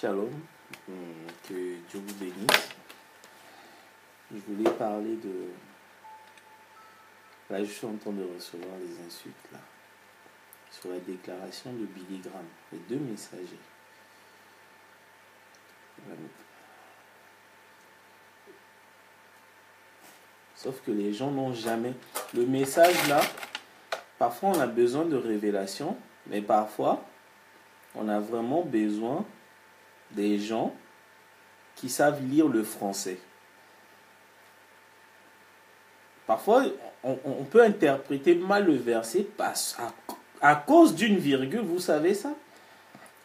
Shalom, que Dieu vous bénisse. Je voulais parler de... Là, je suis en train de recevoir les insultes, là, sur la déclaration de Billy Graham, les deux messagers. Sauf que les gens n'ont jamais... Le message, là, parfois on a besoin de révélation, mais parfois, on a vraiment besoin des gens qui savent lire le français. Parfois, on peut interpréter mal le verset à cause d'une virgule, vous savez ça?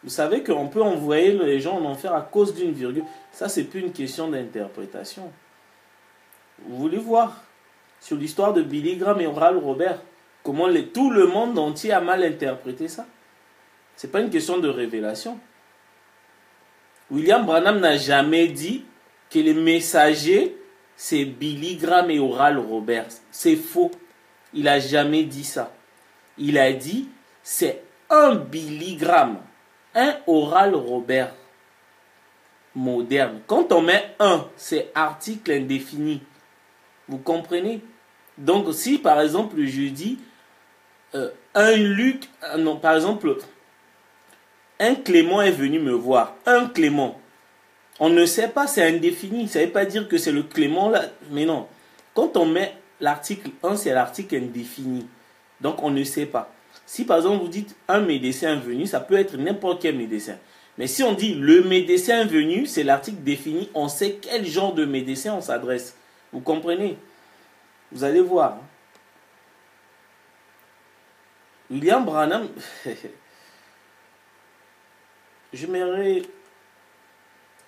Vous savez qu'on peut envoyer les gens en enfer à cause d'une virgule. Ça, c'est plus une question d'interprétation. Vous voulez voir sur l'histoire de Billy Graham et Oral Robert, comment tout le monde entier a mal interprété ça? Ce n'est pas une question de révélation. William Branham n'a jamais dit que les messagers, c'est Billy Graham et Oral Roberts. C'est faux. Il n'a jamais dit ça. Il a dit, c'est un Billy Graham, un Oral Robert moderne. Quand on met un, c'est article indéfini. Vous comprenez? Donc, si par exemple, je dis un Luc, non, par exemple, un Clément est venu me voir. Un Clément. On ne sait pas, c'est indéfini. Ça ne veut pas dire que c'est le Clément là. Mais non. Quand on met l'article 1, c'est l'article indéfini. Donc on ne sait pas. Si par exemple vous dites un médecin venu, ça peut être n'importe quel médecin. Mais si on dit le médecin venu, c'est l'article défini. On sait quel genre de médecin on s'adresse. Vous comprenez? Vous allez voir. William Branham...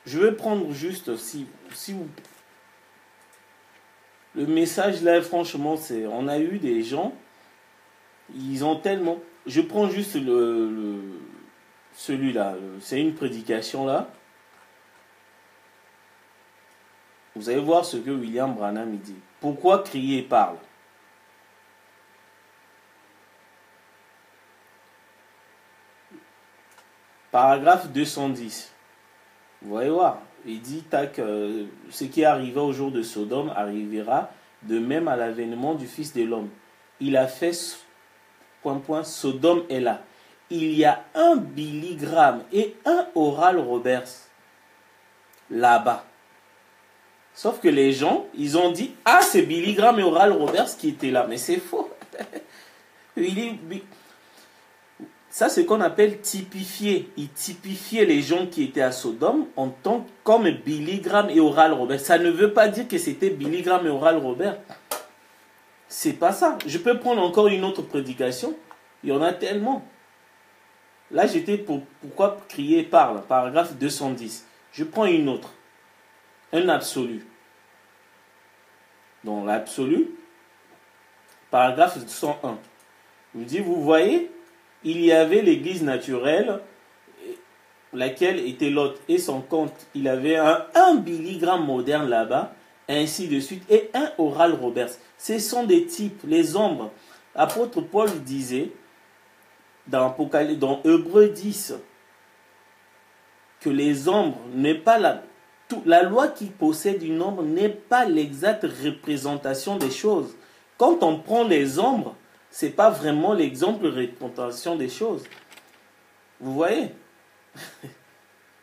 Je vais prendre juste, si vous... Le message là, franchement, c'est... On a eu des gens, ils ont tellement... Je prends juste celui-là, c'est une prédication là. Vous allez voir ce que William Branham dit. Pourquoi crier parle? Paragraphe 210. Vous voyez voir. Il dit ce qui est arrivé au jour de Sodome arrivera de même à l'avènement du Fils de l'homme. Il a fait... Sodome est là. Il y a un Billy Graham et un Oral Roberts là-bas. Sauf que les gens, ils ont dit, ah, c'est Billy Graham et Oral Roberts qui étaient là. Mais c'est faux. Ça, c'est ce qu'on appelle typifier. Il typifiait les gens qui étaient à Sodome en tant comme Billy Graham et Oral Roberts. Ça ne veut pas dire que c'était Billy Graham et Oral Roberts. C'est pas ça. Je peux prendre encore une autre prédication. Il y en a tellement. Là, j'étais pourquoi crier parle. Paragraphe 210. Je prends une autre. Un absolu. Dans l'absolu, paragraphe 101. Il dit, vous voyez, il y avait l'église naturelle, laquelle était l'autre, et son compte, il avait un Billy Graham moderne là-bas, ainsi de suite, et un Oral Roberts. Ce sont des types, les ombres. Apôtre Paul disait, dans Hébreux 10, que les ombres n'est pas la loi qui possède une ombre n'est pas l'exacte représentation des choses. Quand on prend les ombres, ce n'est pas vraiment l'exemple de représentation des choses. Vous voyez?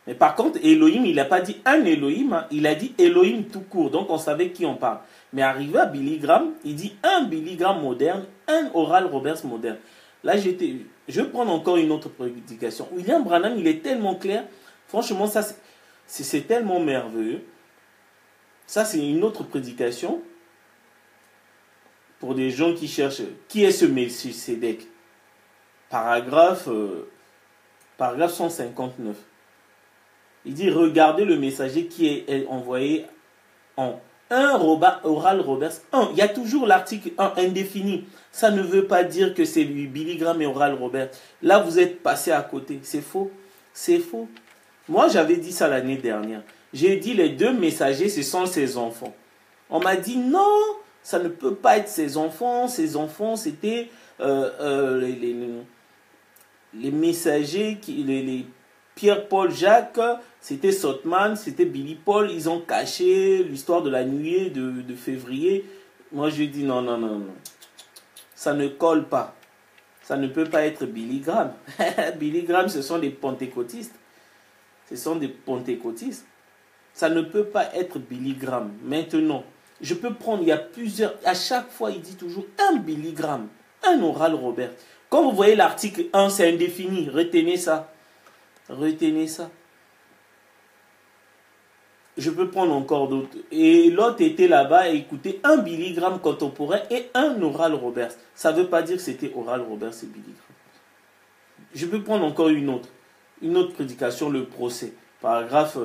Mais par contre, Elohim, il n'a pas dit un Elohim, hein, il a dit Elohim tout court. Donc on savait qui on parle. Mais arrivé à Billy Graham, il dit un Billy Graham moderne, un Oral Roberts moderne. Là, je vais prendre encore une autre prédication. William Branham, il est tellement clair. Franchement, ça, c'est tellement merveilleux. Ça, c'est une autre prédication. Pour des gens qui cherchent, qui est ce Melchisedec? Paragraphe 159. Il dit, regardez le messager qui est envoyé en Oral Roberts 1. Il y a toujours l'article 1 indéfini. Ça ne veut pas dire que c'est Billy Graham et Oral Roberts. Là, vous êtes passé à côté. C'est faux. C'est faux. Moi, j'avais dit ça l'année dernière. J'ai dit, les deux messagers, ce sont ses enfants. On m'a dit, non, ça ne peut pas être ses enfants. Ses enfants, c'était les messagers, Pierre, Paul, Jacques, c'était Sotman, c'était Billy Paul. Ils ont caché l'histoire de la nuée de février. Moi, je dis non, non, non, non. Ça ne colle pas. Ça ne peut pas être Billy Graham. Billy Graham, ce sont des pentecôtistes. Ce sont des pentecôtistes. Ça ne peut pas être Billy Graham. Maintenant, je peux prendre, il y a plusieurs, à chaque fois, il dit toujours un Billy Graham, un Oral Robert. Quand vous voyez l'article 1, c'est indéfini. Retenez ça. Retenez ça. Je peux prendre encore d'autres. Et l'autre était là-bas et écoutait un Billy Graham contemporain et un Oral Roberts. Ça ne veut pas dire que c'était Oral Roberts et Billy Graham. Je peux prendre encore une autre prédication, le procès, paragraphe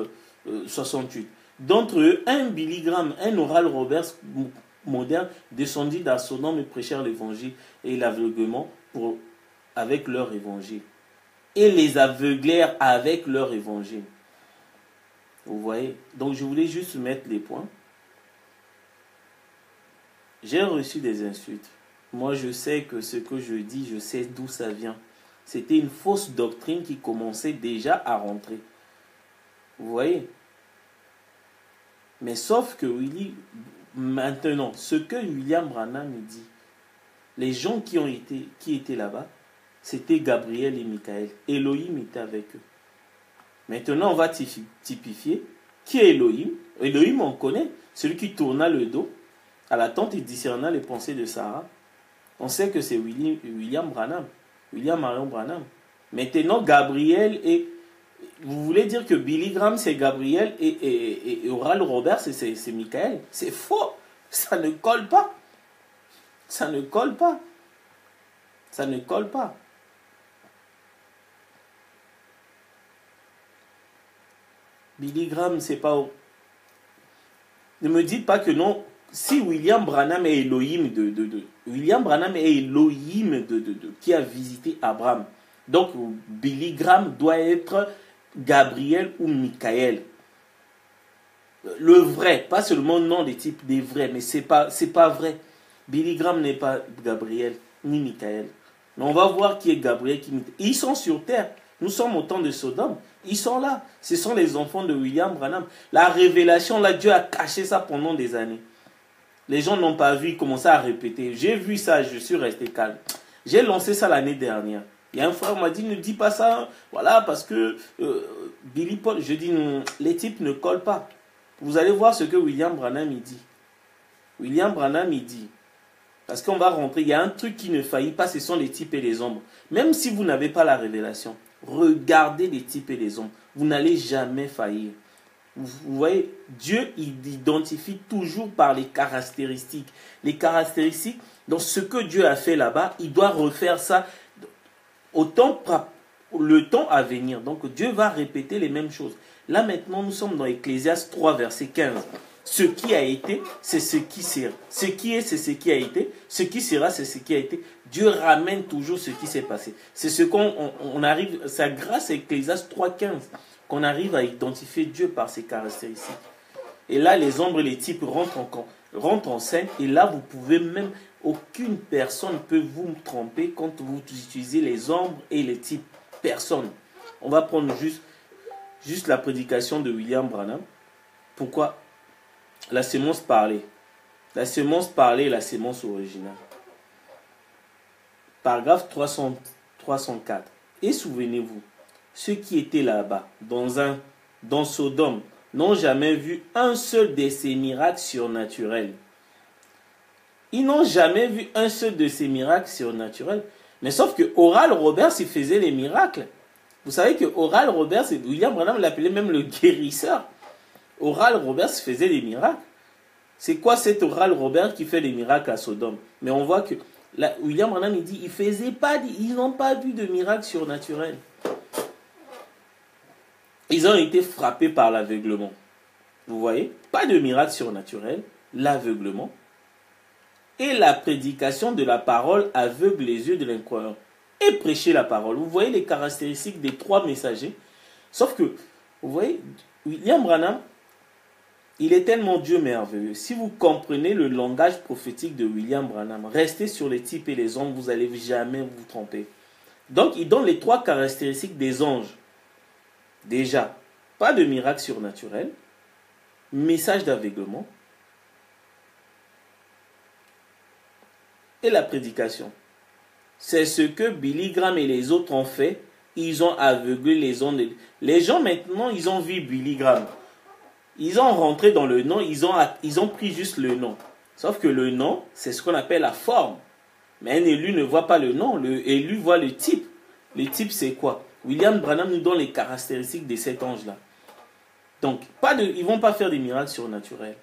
68. D'entre eux, un Billy Graham, un Oral Roberts moderne, descendit dans Sodome et prêchèrent l'évangile et l'aveuglement avec leur évangile. Et les aveuglèrent avec leur évangile. Vous voyez? Donc je voulais juste mettre les points. J'ai reçu des insultes. Moi je sais que ce que je dis, je sais d'où ça vient. C'était une fausse doctrine qui commençait déjà à rentrer. Vous voyez? Mais sauf que maintenant, ce que William Branham dit, les gens qui étaient là-bas, c'était Gabriel et Michael. Elohim était avec eux. Maintenant, on va typifier qui est Elohim. Elohim, on connaît, celui qui tourna le dos à la tente et discerna les pensées de Sarah. On sait que c'est William Branham, William Marion Branham. Maintenant, Gabriel et... Vous voulez dire que Billy Graham, c'est Gabriel et Oral Robert, c'est Michael? C'est faux. Ça ne colle pas. Ça ne colle pas. Ça ne colle pas. Billy Graham, c'est pas... Ne me dites pas que non. Si William Branham est Elohim William Branham est Elohim qui a visité Abraham. Donc Billy Graham doit être Gabriel ou Michael. Le vrai, pas seulement nom des types des vrais, mais c'est pas vrai. Billy Graham n'est pas Gabriel ni Michael. Mais on va voir qui est Gabriel, qui Michael. Ils sont sur terre. Nous sommes au temps de Sodome. Ils sont là. Ce sont les enfants de William Branham. La révélation, là, Dieu a caché ça pendant des années. Les gens n'ont pas vu, ils commençaient à répéter. J'ai vu ça, je suis resté calme. J'ai lancé ça l'année dernière. Il y a un frère qui m'a dit, ne dis pas ça. Voilà, parce que Billy Paul, je dis, non, les types ne collent pas. Vous allez voir ce que William Branham il dit. William Branham il dit. Parce qu'on va rentrer, il y a un truc qui ne faillit pas, ce sont les types et les ombres. Même si vous n'avez pas la révélation, regardez les types et les ombres. Vous n'allez jamais faillir. Vous voyez, Dieu il identifie toujours par les caractéristiques. Les caractéristiques, dans ce que Dieu a fait là-bas, il doit refaire ça le temps à venir. Donc Dieu va répéter les mêmes choses. Là maintenant, nous sommes dans Ecclésiaste 3, verset 15. Ce qui a été, c'est ce qui sera. Ce qui est, c'est ce qui a été. Ce qui sera, c'est ce qui a été. Dieu ramène toujours ce qui s'est passé. C'est ce qu'on arrive, c'est grâce à Ecclésiaste 3, 15 qu'on arrive à identifier Dieu par ses caractéristiques. Et là, les ombres et les types rentrent en scène. Et là, vous pouvez même, aucune personne ne peut vous tromper quand vous utilisez les ombres et les types. Personne. On va prendre juste la prédication de William Branham. Pourquoi? La sémence parlée. La sémence parlée est la sémence originale. Paragraphe 304. Et souvenez-vous, ceux qui étaient là-bas, dans Sodome, n'ont jamais vu un seul de ces miracles surnaturels. Ils n'ont jamais vu un seul de ces miracles surnaturels. Mais sauf que Oral Roberts, il faisait les miracles. Vous savez que Oral Roberts, William Branham l'appelait même le guérisseur. Oral Roberts faisait des miracles. C'est quoi cet Oral Roberts qui fait des miracles à Sodome? Mais on voit que William Branham il dit, ils n'ont pas vu de miracles surnaturels. Ils ont été frappés par l'aveuglement. Vous voyez? Pas de miracle surnaturel, l'aveuglement. Et la prédication de la parole aveugle les yeux de l'incroyant. Et prêcher la parole. Vous voyez les caractéristiques des trois messagers. Sauf que, vous voyez, William Branham, il est tellement Dieu merveilleux. Si vous comprenez le langage prophétique de William Branham, restez sur les types et les ombres, vous n'allez jamais vous tromper. Donc, il donne les trois caractéristiques des anges. Déjà, pas de miracle surnaturel, message d'aveuglement et la prédication. C'est ce que Billy Graham et les autres ont fait. Ils ont aveuglé les ondes. Les gens maintenant, ils ont vu Billy Graham. Ils ont rentré dans le nom, ils ont pris juste le nom. Sauf que le nom, c'est ce qu'on appelle la forme. Mais un élu ne voit pas le nom, l'élu voit le type. Le type, c'est quoi? William Branham nous donne les caractéristiques de cet ange-là. Donc, ils ne vont pas faire des miracles surnaturels.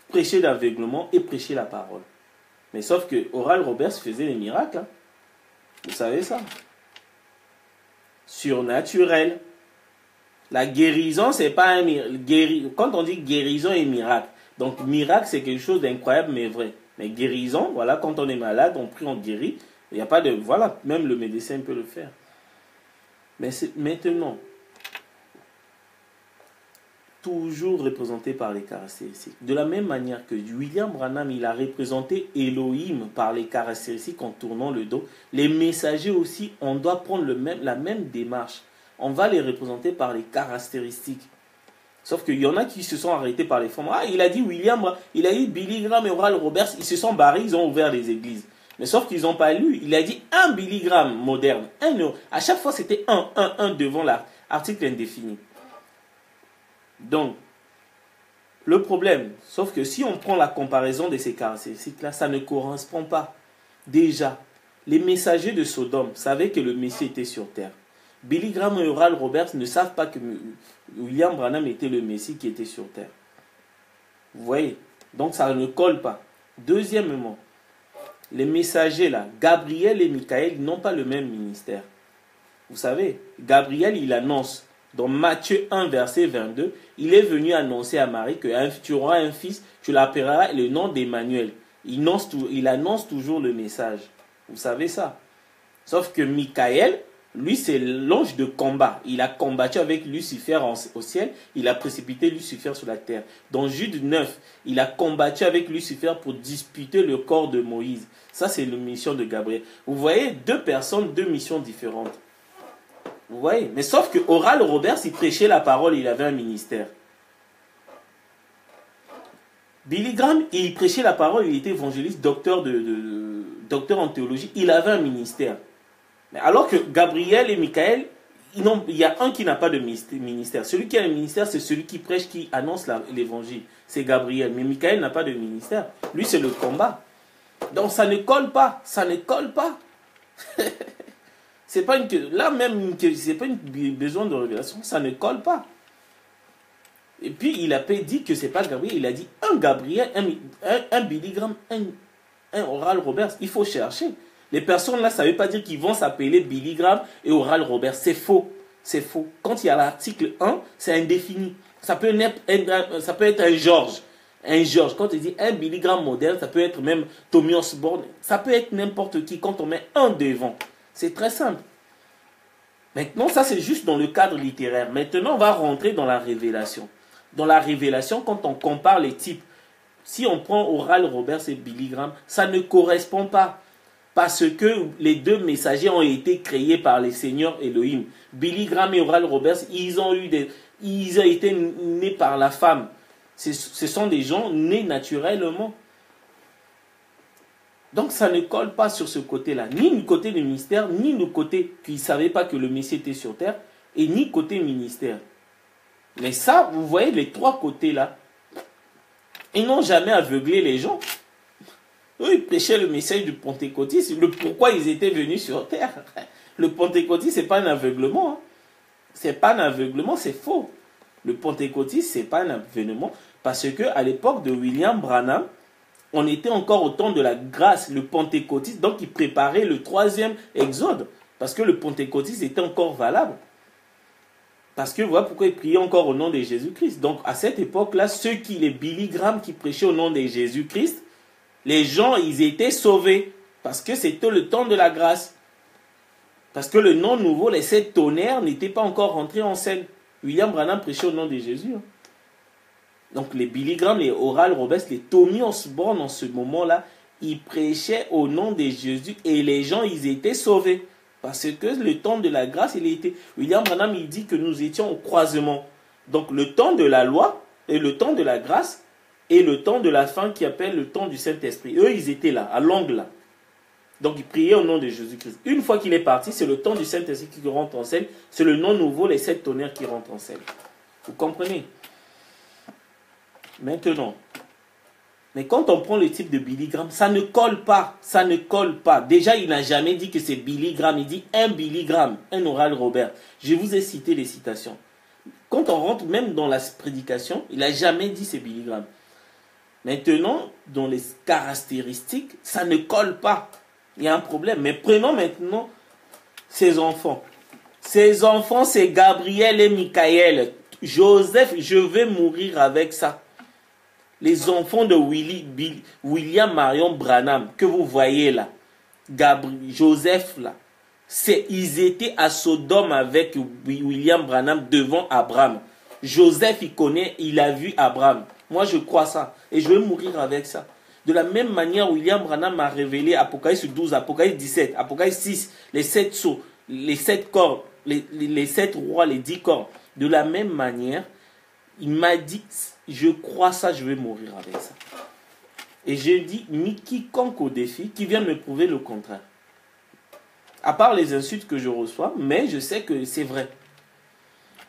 Prêcher d'aveuglement et prêcher la parole. Mais sauf que Oral Roberts faisait des miracles. Hein. Vous savez ça? Surnaturel. La guérison, c'est pas un miracle. Quand on dit guérison et miracle, donc miracle, c'est quelque chose d'incroyable mais vrai. Mais guérison, voilà, quand on est malade, on prie, on guérit. Il n'y a pas de... Voilà, même le médecin peut le faire. Mais maintenant, toujours représenté par les caractéristiques. De la même manière que William Branham, il a représenté Elohim par les caractéristiques en tournant le dos. Les messagers aussi, on doit prendre la même démarche. On va les représenter par les caractéristiques. Sauf qu'il y en a qui se sont arrêtés par les formes. Ah, il a dit il a dit Billy Graham et Oral Roberts, ils se sont barrés, ils ont ouvert les églises. Mais sauf qu'ils n'ont pas lu. Il a dit un Billy Graham moderne. À chaque fois, c'était un devant l'article indéfini. Donc, le problème, sauf que si on prend la comparaison de ces caractéristiques-là, ça ne correspond pas. Déjà, les messagers de Sodome savaient que le Messie était sur terre. Billy Graham et Oral Roberts ne savent pas que William Branham était le Messie qui était sur terre. Vous voyez? Donc ça ne colle pas. Deuxièmement, les messagers là, Gabriel et Michael, n'ont pas le même ministère. Vous savez, Gabriel, il annonce, dans Matthieu 1, verset 22, il est venu annoncer à Marie que tu auras un fils, tu l'appelleras le nom d'Emmanuel. Il annonce toujours le message. Vous savez ça? Sauf que Michael, lui, c'est l'ange de combat. Il a combattu avec Lucifer au ciel. Il a précipité Lucifer sur la terre. Dans Jude 9, il a combattu avec Lucifer pour disputer le corps de Moïse. Ça, c'est la mission de Gabriel. Vous voyez, deux personnes, deux missions différentes. Vous voyez? Mais sauf que Oral Roberts, il prêchait la parole, il avait un ministère. Billy Graham, il prêchait la parole, il était évangéliste, docteur en théologie. Il avait un ministère. Alors que Gabriel et Michael, il y a un qui n'a pas de ministère. Celui qui a un ministère, c'est celui qui prêche, qui annonce l'évangile. C'est Gabriel. Mais Michael n'a pas de ministère. Lui, c'est le combat. Donc ça ne colle pas. Ça ne colle pas. C'est pas là même, c'est pas une besoin de révélation. Ça ne colle pas. Et puis il a pas dit que c'est pas Gabriel. Il a dit un Gabriel, un Billy Graham, un Oral Roberts. Il faut chercher. Les personnes là, ça ne veut pas dire qu'ils vont s'appeler Billy Graham et Oral Roberts. C'est faux. C'est faux. Quand il y a l'article 1, c'est indéfini. Ça peut être un George. Un George. Quand il dit un Billy Graham moderne, ça peut être même Tommy Osborne. Ça peut être n'importe qui quand on met un devant. C'est très simple. Maintenant, ça c'est juste dans le cadre littéraire. Maintenant, on va rentrer dans la révélation. Dans la révélation, quand on compare les types, si on prend Oral Roberts et Billy Graham, ça ne correspond pas. Parce que les deux messagers ont été créés par les seigneurs Elohim. Billy Graham et Oral Roberts, ils ont été nés par la femme. Ce sont des gens nés naturellement. Donc ça ne colle pas sur ce côté-là. Ni le côté du ministère, ni le côté qu'ils ne savaient pas que le Messie était sur terre, et ni côté ministère. Mais ça, vous voyez les trois côtés-là, ils n'ont jamais aveuglé les gens. Eux, ils prêchaient le message du pentecôtisme, le pourquoi ils étaient venus sur terre. Le pentecôtisme, ce n'est pas un aveuglement. Hein. Ce n'est pas un aveuglement, c'est faux. Le pentecôtisme, ce n'est pas un aveuglement. Parce qu'à l'époque de William Branham, on était encore au temps de la grâce, le pentecôtisme. Donc, il préparait le troisième exode. Parce que le pentecôtisme était encore valable. Parce que voilà pourquoi il priait encore au nom de Jésus-Christ. Donc, à cette époque-là, les Billy Graham qui prêchaient au nom de Jésus-Christ, les gens, ils étaient sauvés. Parce que c'était le temps de la grâce. Parce que le nom nouveau, les 7 tonnerres, n'étaient pas encore rentrés en scène. William Branham prêchait au nom de Jésus. Donc les Billy Graham, les Oral Roberts, les Tommy Osborne en ce moment-là, ils prêchaient au nom de Jésus et les gens, ils étaient sauvés. Parce que le temps de la grâce, il était... William Branham, il dit que nous étions au croisement. Donc le temps de la loi et le temps de la grâce et le temps de la fin qui appelle le temps du Saint-Esprit. Eux, ils étaient là, à l'angle là. Donc ils priaient au nom de Jésus-Christ. Une fois qu'il est parti, c'est le temps du Saint-Esprit qui rentre en scène. C'est le nom nouveau, les 7 tonnerres qui rentrent en scène. Vous comprenez? Maintenant, mais quand on prend le type de Billy Graham, ça ne colle pas. Ça ne colle pas. Déjà, il n'a jamais dit que c'est Billy Graham. Il dit un Billy Graham, un Oral Robert. Je vous ai cité les citations. Quand on rentre même dans la prédication, il n'a jamais dit c'est Billy Graham. Maintenant, dans les caractéristiques, ça ne colle pas. Il y a un problème. Mais prenons maintenant ses enfants. Ses enfants, c'est Gabriel et Michael. Joseph, je vais mourir avec ça. Les enfants de William Marion Branham, que vous voyez là, Joseph là, ils étaient à Sodome avec William Branham devant Abraham. Joseph, il connaît, il a vu Abraham. Moi, je crois ça. Et je vais mourir avec ça. De la même manière, William Branham a révélé Apocalypse 12, Apocalypse 17, Apocalypse 6, les 7 sceaux, les 7 corps, les 7 rois, les 10 corps. De la même manière, il m'a dit, je crois ça, je vais mourir avec ça. Et j'ai dit, ni quiconque au défi qui vient me prouver le contraire. À part les insultes que je reçois, mais je sais que c'est vrai.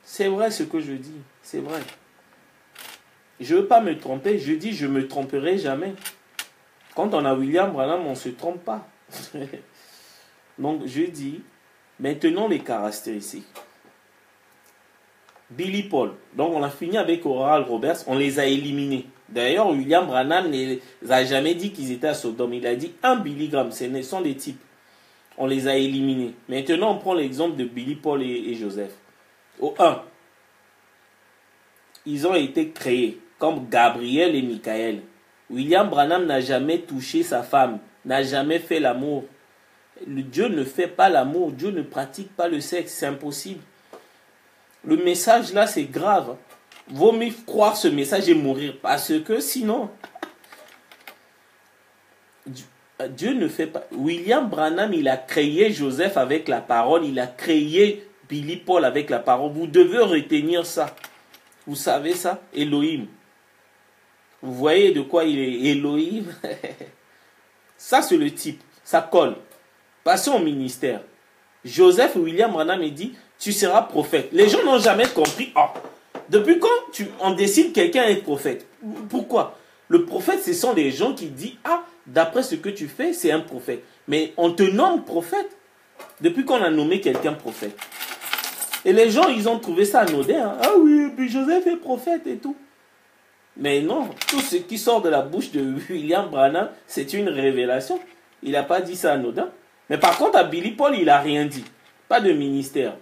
C'est vrai ce que je dis, c'est vrai. Je ne veux pas me tromper, je dis je ne me tromperai jamais. Quand on a William Branham, on ne se trompe pas. Donc je dis, maintenant les caractéristiques. Billy Paul, donc on a fini avec Oral Roberts, on les a éliminés. D'ailleurs, William Branham ne a jamais dit qu'ils étaient à Sodome, il a dit un Billy Graham, ce sont des types. On les a éliminés. Maintenant, on prend l'exemple de Billy Paul et Joseph. Au 1, ils ont été créés comme Gabriel et Michael. William Branham n'a jamais touché sa femme, n'a jamais fait l'amour. Dieu ne fait pas l'amour, Dieu ne pratique pas le sexe, c'est impossible. Le message là, c'est grave. Vaut mieux croire ce message et mourir, parce que sinon, Dieu ne fait pas. William Branham, il a créé Joseph avec la parole, il a créé Billy Paul avec la parole. Vous devez retenir ça. Vous savez ça? Elohim. Vous voyez de quoi il est Elohim? Ça, c'est le type. Ça colle. Passons au ministère. Joseph William Branham, il dit, tu seras prophète. Les gens n'ont jamais compris. Oh, depuis quand on décide quelqu'un est prophète? Pourquoi? Le prophète, ce sont des gens qui disent, ah, d'après ce que tu fais, c'est un prophète. Mais on te nomme prophète. Depuis qu'on a nommé quelqu'un prophète. Et les gens, ils ont trouvé ça anodin. Hein? Ah oui, puis Joseph est prophète et tout. Mais non, tout ce qui sort de la bouche de William Branham, c'est une révélation. Il n'a pas dit ça anodin. Mais par contre, à Billy Paul, il n'a rien dit. Pas de ministère.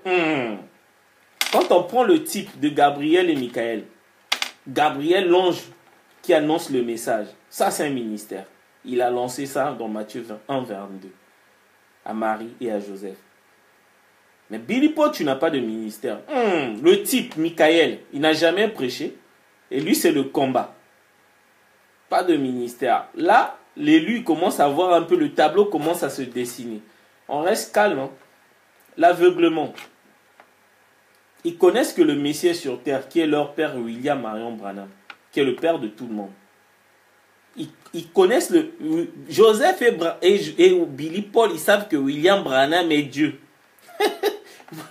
Quand on prend le type de Gabriel et Michael, Gabriel, l'ange qui annonce le message, ça c'est un ministère. Il a lancé ça dans Matthieu 21, 22, à Marie et à Joseph. Mais Billy Paul, tu n'as pas de ministère. Le type, Michael, il n'a jamais prêché. Et lui, c'est le combat. Pas de ministère. Là, l'élu commence à voir un peu, le tableau commence à se dessiner. On reste calme. Hein? L'aveuglement. Ils connaissent que le Messie est sur terre, qui est leur père William Marion Branham, qui est le père de tout le monde. Ils connaissent Joseph et Billy Paul, ils savent que William Branham est Dieu.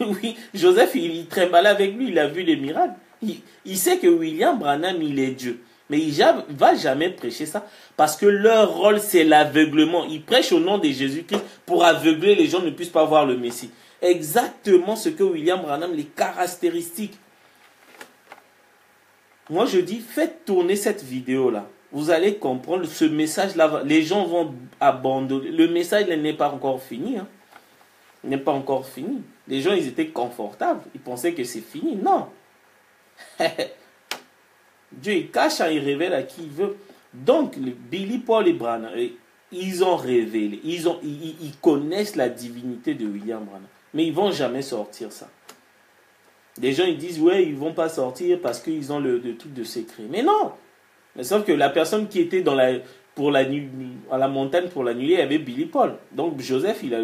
Oui, Joseph, il trimbalait avec lui, il a vu les miracles. Il sait que William Branham, il est Dieu. Mais il ne va jamais prêcher ça. Parce que leur rôle, c'est l'aveuglement. Ils prêchent au nom de Jésus-Christ pour aveugler les gens ne puissent pas voir le Messie. Exactement ce que William Branham, les caractéristiques. Moi, je dis, faites tourner cette vidéo-là. Vous allez comprendre ce message-là. Les gens vont abandonner. Le message n'est pas encore fini. Hein. Il n'est pas encore fini. Les gens, ils étaient confortables. Ils pensaient que c'est fini. Non. Dieu, il cache, il révèle à qui il veut. Donc, Billy Paul et Branham, ils ont révélé. Ils connaissent la divinité de William Branham. Mais ils ne vont jamais sortir ça. Les gens, ils disent, ouais, ils ne vont pas sortir parce qu'ils ont le truc de secret. Mais non. Mais sauf que la personne qui était pour à la montagne pour l'annuler, il y avait Billy Paul. Donc Joseph, il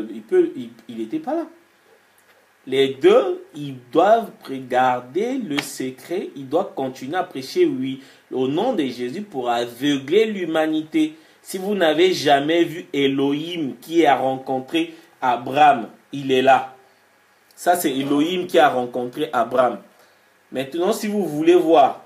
n'était pas là. Les deux, ils doivent garder le secret, ils doivent continuer à prêcher, oui, au nom de Jésus pour aveugler l'humanité. Si vous n'avez jamais vu Elohim qui a rencontré Abraham, il est là. Ça, c'est Elohim qui a rencontré Abraham. Maintenant, si vous voulez voir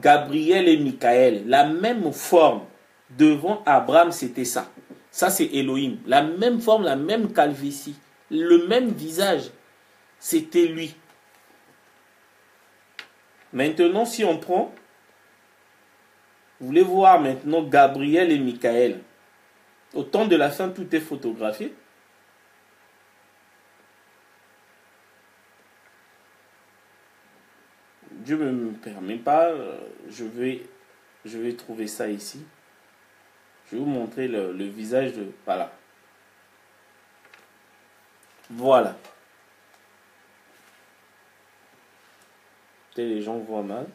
Gabriel et Michael, la même forme devant Abraham, c'était ça. Ça, c'est Elohim. La même forme, la même calvitie, le même visage. C'était lui. Maintenant, si on prend, vous voulez voir maintenant Gabriel et Michael. Au temps de la fin, tout est photographié. Dieu ne me permet pas, je vais trouver ça ici. Je vais vous montrer le visage de... Voilà. Voilà. Peut-être les gens voient mal.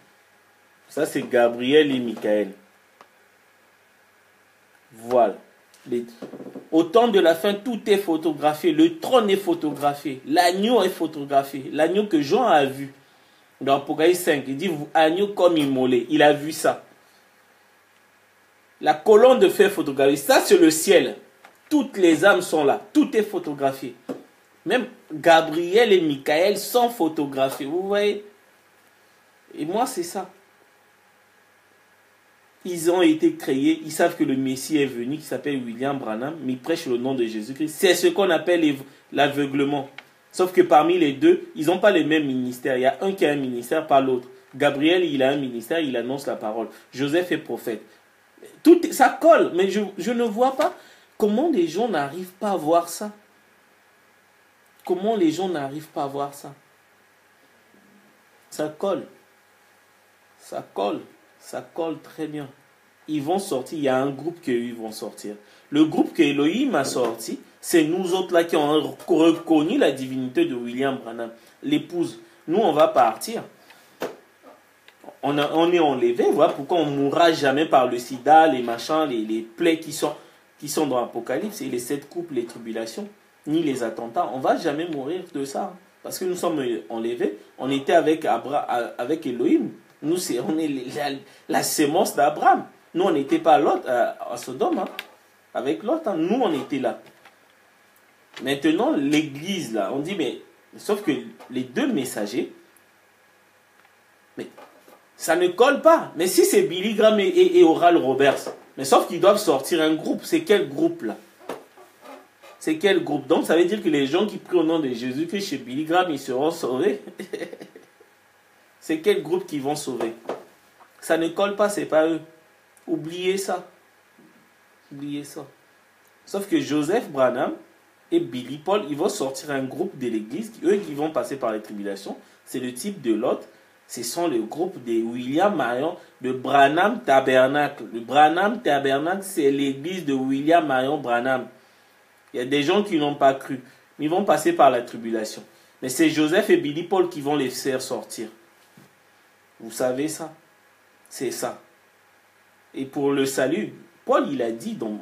Ça, c'est Gabriel et Michael. Voilà. Au temps de la fin, tout est photographié. Le trône est photographié. L'agneau est photographié. L'agneau que Jean a vu. Dans Apocalypse 5, il dit agneau comme immolé. Il a vu ça. La colonne de feu photographiée. Ça, c'est le ciel. Toutes les âmes sont là. Tout est photographié. Même Gabriel et Michael sont photographiés. Vous voyez? Et moi, c'est ça. Ils ont été créés. Ils savent que le Messie est venu, qui s'appelle William Branham, mais il prêche le nom de Jésus-Christ. C'est ce qu'on appelle l'aveuglement. Sauf que parmi les deux, ils n'ont pas les mêmes ministères. Il y a un qui a un ministère, pas l'autre. Gabriel, il a un ministère, il annonce la parole. Joseph est prophète. Tout, ça colle, mais je ne vois pas comment les gens n'arrivent pas à voir ça. Comment les gens n'arrivent pas à voir ça. Ça colle. Ça colle. Ça colle très bien. Ils vont sortir, il y a un groupe qu'ils vont sortir. Le groupe que Elohim a sorti, c'est nous autres là qui ont reconnu la divinité de William Branham. L'épouse, nous on va partir. On est enlevé, voilà pourquoi on ne mourra jamais par le sida, les machins, les plaies qui sont dans l'Apocalypse, et les 7 couples, les tribulations, ni les attentats. On ne va jamais mourir de ça. Parce que nous sommes enlevés, on était avec Elohim. Nous, on est la sémence d'Abraham. Nous, on n'était pas Lot à Sodome, hein, avec Lot. Hein. Nous, on était là. Maintenant, l'église, là, on dit, mais sauf que les deux messagers, mais ça ne colle pas. Mais si c'est Billy Graham et Oral Roberts, mais sauf qu'ils doivent sortir un groupe. C'est quel groupe, là? C'est quel groupe? Donc, ça veut dire que les gens qui prient au nom de Jésus-Christ chez Billy Graham, ils seront sauvés. C'est quel groupe qui vont sauver? Ça ne colle pas, c'est pas eux. Oubliez ça. Oubliez ça. Sauf que Joseph Branham et Billy Paul, ils vont sortir un groupe de l'église, eux qui vont passer par les tribulations. C'est le type de Lot. Ce sont le groupe de William Marion, de Branham Tabernacle. Le Branham Tabernacle, c'est l'église de William Marion Branham. Il y a des gens qui n'ont pas cru. Mais ils vont passer par la tribulation. Mais c'est Joseph et Billy Paul qui vont les faire sortir. Vous savez ça? C'est ça. Et pour le salut, Paul, il a dit dans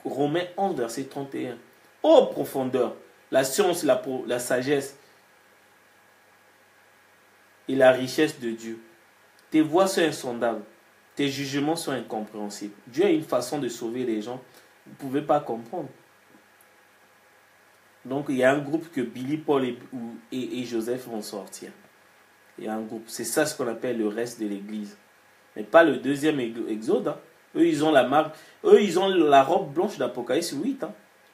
Romains 11, verset 31, ô profondeur, la science, la sagesse et la richesse de Dieu. Tes voies sont insondables, tes jugements sont incompréhensibles. Dieu a une façon de sauver les gens, vous ne pouvez pas comprendre. Donc il y a un groupe que Billy Paul et Joseph vont sortir. Il y a un groupe, c'est ça ce qu'on appelle le reste de l'église. Mais pas le deuxième exode. Hein. Eux, ils ont la marque. Eux, ils ont la robe blanche d'Apocalypse 8. Hein.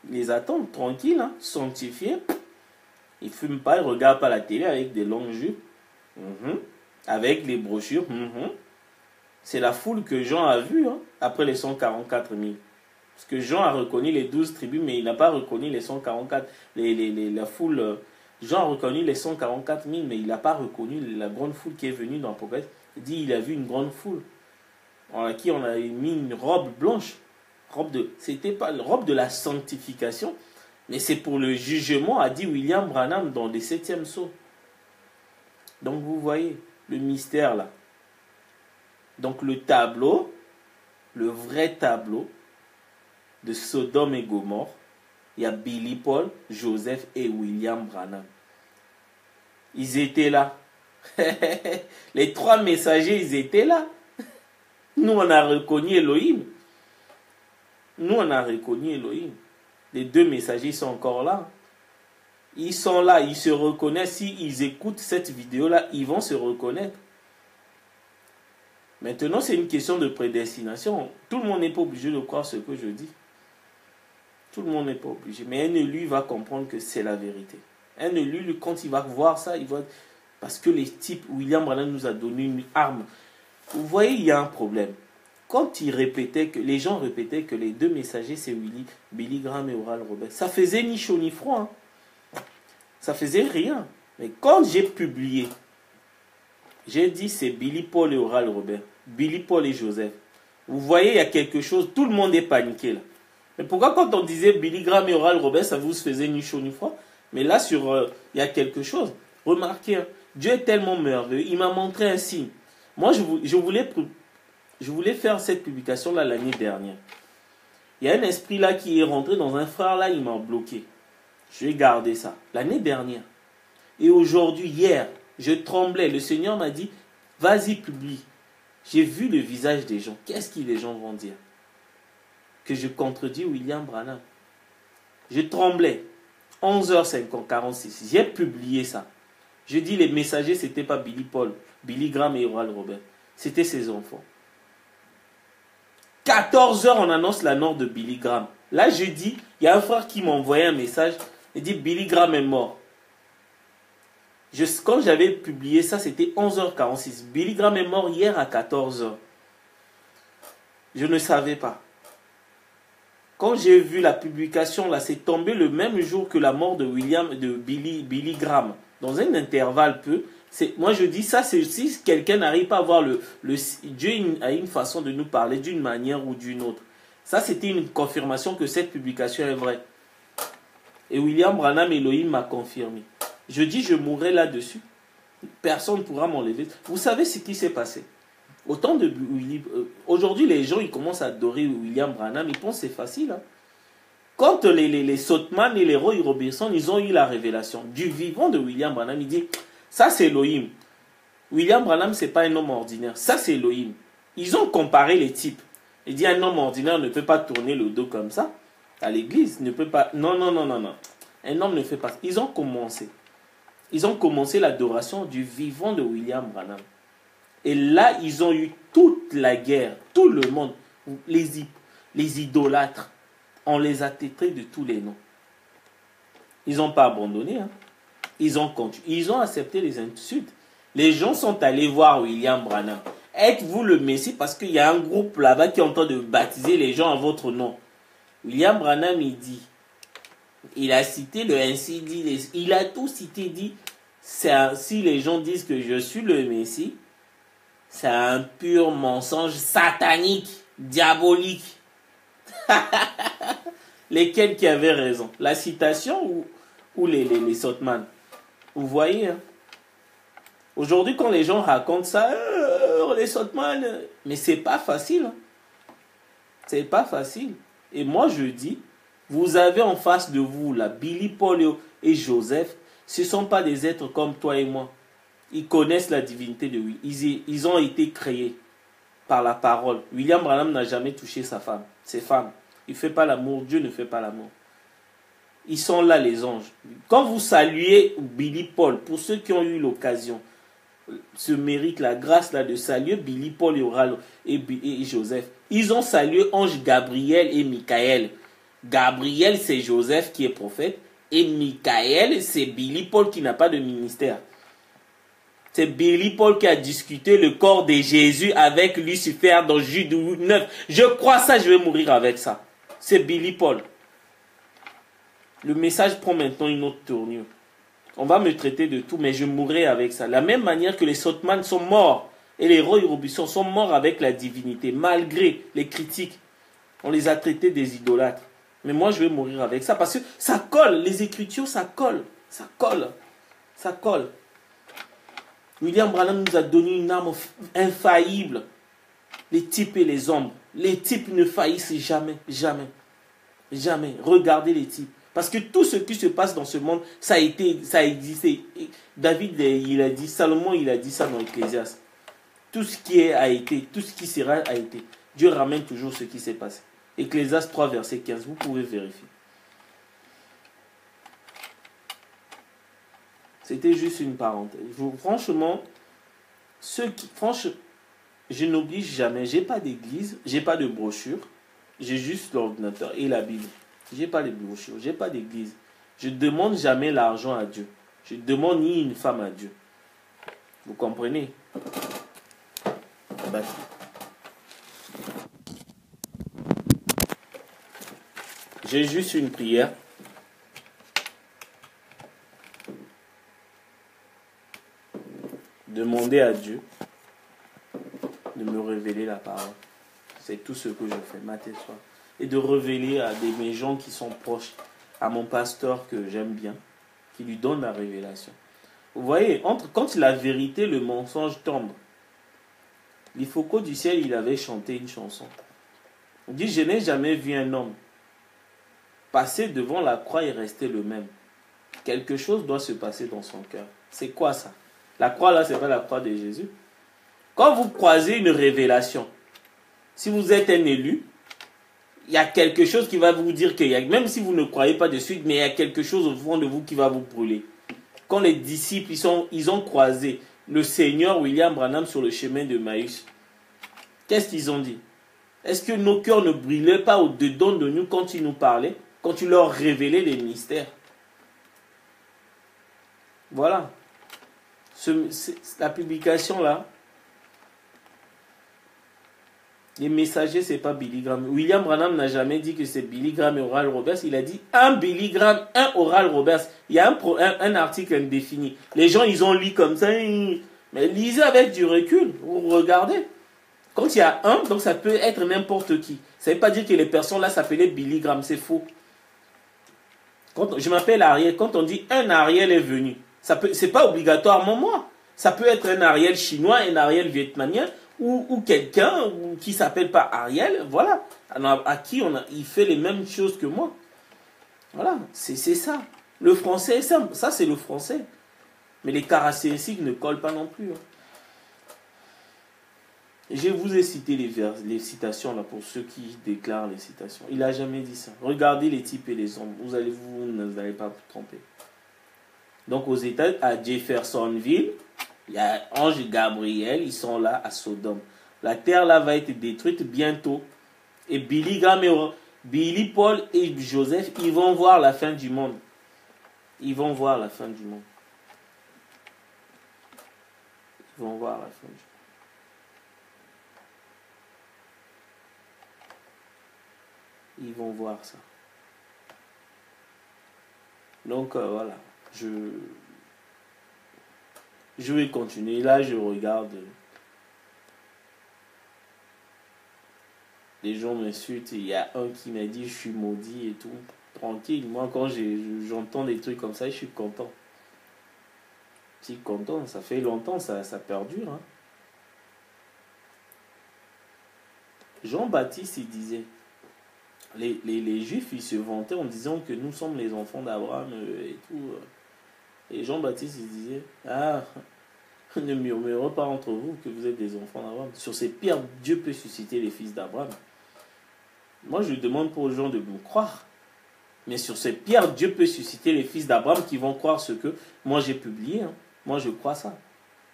Ils les attendent tranquilles, hein, sanctifiés. Ils ne fument pas, ils ne regardent pas la télé avec des longues jupes. Avec les brochures. C'est la foule que Jean a vue hein, après les 144 000. Parce que Jean a reconnu les 12 tribus, mais il n'a pas reconnu les 144. La foule. Jean a reconnu les 144 000, mais il n'a pas reconnu la grande foule qui est venue dans l'Apocalypse. Il dit il a vu une grande foule à qui on a mis une robe blanche. C'était pas la robe de la sanctification, mais c'est pour le jugement, a dit William Branham dans les 7e sceaux. Donc vous voyez le mystère là. Donc le tableau, le vrai tableau de Sodome et Gomorrhe, il y a Billy Paul, Joseph et William Branham. Ils étaient là. Les trois messagers, ils étaient là. Nous, on a reconnu Elohim. Nous, on a reconnu Elohim. Les deux messagers sont encore là. Ils sont là, ils se reconnaissent. S'ils écoutent cette vidéo-là, ils vont se reconnaître. Maintenant, c'est une question de prédestination. Tout le monde n'est pas obligé de croire ce que je dis. Tout le monde n'est pas obligé. Mais un élu va comprendre que c'est la vérité. Un élu, quand il va voir ça, il va... Parce que les types, William Branham nous a donné une arme. Vous voyez, il y a un problème. Quand il répétait que, les gens répétaient que les deux messagers, c'est Billy Graham et Oral Roberts, ça faisait ni chaud ni froid. Hein. Ça faisait rien. Mais quand j'ai publié, j'ai dit c'est Billy Paul et Oral Roberts, Billy Paul et Joseph. Vous voyez, il y a quelque chose, tout le monde est paniqué là. Mais pourquoi quand on disait Billy Graham et Oral Roberts, ça vous faisait ni chaud ni froid? Mais là, il y a quelque chose. Remarquez, hein, Dieu est tellement merveilleux, il m'a montré un signe. Moi, je voulais faire cette publication-là l'année dernière. Il y a un esprit là qui est rentré dans un frère là, il m'a bloqué. Je vais garder ça. L'année dernière. Et aujourd'hui, hier, je tremblais. Le Seigneur m'a dit, vas-y, publie. J'ai vu le visage des gens. Qu'est-ce que les gens vont dire? Que je contredis William Branham. Je tremblais. 11h46. J'ai publié ça. Je dis les messagers, ce n'était pas Billy Paul, Billy Graham et Oral Roberts. C'était ses enfants. 14h, on annonce la mort de Billy Graham. Là, je dis, il y a un frère qui m'a envoyé un message. Il dit, Billy Graham est mort. Quand j'avais publié ça, c'était 11h46. Billy Graham est mort hier à 14h. Je ne savais pas. Quand j'ai vu la publication, là, c'est tombé le même jour que la mort de Billy Graham. Dans un intervalle peu. Moi, je dis ça, c'est si quelqu'un n'arrive pas à voir Dieu a une façon de nous parler d'une manière ou d'une autre. Ça, c'était une confirmation que cette publication est vraie. Et William Branham Elohim m'a confirmé. Je dis, je mourrai là-dessus. Personne ne pourra m'enlever. Vous savez ce qui s'est passé? Aujourd'hui, les gens, ils commencent à adorer William Branham. Ils pensent que c'est facile. Hein? Quand les Sothmann et les Roy Robertson, ils ont eu la révélation du vivant de William Branham, il dit, ça c'est Elohim. William Branham, ce n'est pas un homme ordinaire. Ça c'est Elohim. Ils ont comparé les types. Il dit, un homme ordinaire ne peut pas tourner le dos comme ça à l'église. Ne peut pas. Non. Un homme ne fait pas ça. Ils ont commencé l'adoration du vivant de William Branham. Et là, ils ont eu toute la guerre, tout le monde, les idolâtres. On les a traités de tous les noms. Ils n'ont pas abandonné. Hein. Ils ont continué. Ils ont accepté les insultes. Les gens sont allés voir William Branham. Êtes-vous le Messie? Parce qu'il y a un groupe là-bas qui est en train de baptiser les gens à votre nom. William Branham, il dit, il a cité le ainsi dit, il a tout cité, il dit, si les gens disent que je suis le Messie, c'est un pur mensonge satanique, diabolique. Lesquels qui avaient raison? La citation ou les Sothmann? Vous voyez, hein? Aujourd'hui, quand les gens racontent ça, les Sothmann, mais c'est pas facile. Hein? C'est pas facile. Et moi, je dis, vous avez en face de vous, là, Billy Paul et Joseph, ce ne sont pas des êtres comme toi et moi. Ils connaissent la divinité de lui. Ils ont été créés par la parole. William Branham n'a jamais touché ses femmes. Il ne fait pas l'amour. Dieu ne fait pas l'amour. Ils sont là, les anges. Quand vous saluez Billy Paul, pour ceux qui ont eu l'occasion, ce mérite, la grâce là de saluer Billy Paul et Joseph, ils ont salué ange Gabriel et Michael. Gabriel, c'est Joseph qui est prophète, et Michael, c'est Billy Paul qui n'a pas de ministère. C'est Billy Paul qui a discuté le corps de Jésus avec Lucifer dans Jude 9. Je crois ça, je vais mourir avec ça. C'est Billy Paul. Le message prend maintenant une autre tournure. On va me traiter de tout, mais je mourrai avec ça. La même manière que les Sothmann sont morts et les Roy Robertson sont morts avec la divinité, malgré les critiques. On les a traités des idolâtres. Mais moi, je vais mourir avec ça parce que ça colle. Les Écritures, ça colle. Ça colle. Ça colle. William Branham nous a donné une arme infaillible. les types et les ombres. Les types ne faillissent jamais, jamais, jamais. Regardez les types. Parce que tout ce qui se passe dans ce monde, ça a existé. David, il a dit, Salomon, il a dit ça dans Ecclésiaste. Tout ce qui est a été, tout ce qui sera a été. Dieu ramène toujours ce qui s'est passé. Ecclésiaste 3, verset 15, vous pouvez vérifier. C'était juste une parenthèse. Franchement, je n'oblige jamais. J'ai pas d'église, j'ai pas de brochure, j'ai juste l'ordinateur et la Bible. J'ai pas de brochure, j'ai pas d'église. Je demande jamais l'argent à Dieu. Je demande ni une femme à Dieu. Vous comprenez? Bah, j'ai juste une prière. Demander à Dieu de me révéler la parole. C'est tout ce que je fais matin et soir. Et de révéler à mes gens qui sont proches, à mon pasteur que j'aime bien, qui lui donne la révélation. Vous voyez, quand la vérité et le mensonge tombent, l'Ifoko du ciel, il avait chanté une chanson. Il dit, je n'ai jamais vu un homme passer devant la croix et rester le même. Quelque chose doit se passer dans son cœur. C'est quoi ça? La croix là, c'est pas la croix de Jésus. Quand vous croisez une révélation, si vous êtes un élu, il y a quelque chose qui va vous dire que, même si vous ne croyez pas de suite, mais il y a quelque chose au fond de vous qui va vous brûler. Quand les disciples, ils ont croisé le Seigneur William Branham sur le chemin de Maïs, qu'est-ce qu'ils ont dit? Est-ce que nos cœurs ne brûlaient pas au-dedans de nous quand ils nous parlaient, quand ils leur révélaient les mystères? Voilà. La publication là, les messagers, c'est pas Billy Graham. William Branham n'a jamais dit que c'est Billy Graham et Oral Roberts. Il a dit un Billy Graham, un Oral Roberts. Il y a un article indéfini. Les gens, ils ont lu comme ça. Mais lisez avec du recul. Vous regardez. Quand il y a un, donc ça peut être n'importe qui. Ça ne veut pas dire que les personnes là s'appelaient Billy Graham. C'est faux. Je m'appelle Ariel. Quand on dit un Ariel est venu, c'est pas obligatoirement moi. Ça peut être un Ariel chinois, un Ariel vietnamien, ou quelqu'un qui s'appelle pas Ariel, voilà, à qui il fait les mêmes choses que moi. Voilà, c'est ça. Le français est simple, ça c'est le français. Mais les caractéristiques ne collent pas non plus. Je vous ai cité les citations là pour ceux qui déclarent les citations. Il n'a jamais dit ça. Regardez les types et les ombres, vous n'allez pas vous tromper. Donc aux États, à Jeffersonville, il y a Ange Gabriel, ils sont là à Sodome. La terre là va être détruite bientôt. Et Billy Paul et Joseph, ils vont voir la fin du monde. Ils vont voir la fin du monde. Ils vont voir la fin du monde. Ils vont voir ça. Donc voilà. Je vais continuer. Là, je regarde. Les gens m'insultent. Il y a un qui m'a dit je suis maudit et tout. Tranquille. Moi, quand j'entends des trucs comme ça, je suis content. Je suis content. Ça fait longtemps, ça perdure. Hein. Jean-Baptiste, il disait. Les Juifs, ils se vantaient en disant que nous sommes les enfants d'Abraham et tout. Et Jean-Baptiste, il disait, ah, ne murmurez pas entre vous que vous êtes des enfants d'Abraham. Sur ces pierres, Dieu peut susciter les fils d'Abraham. Moi, je demande pour les gens de me croire. Mais sur ces pierres, Dieu peut susciter les fils d'Abraham qui vont croire ce que moi j'ai publié. Hein. Moi, je crois ça.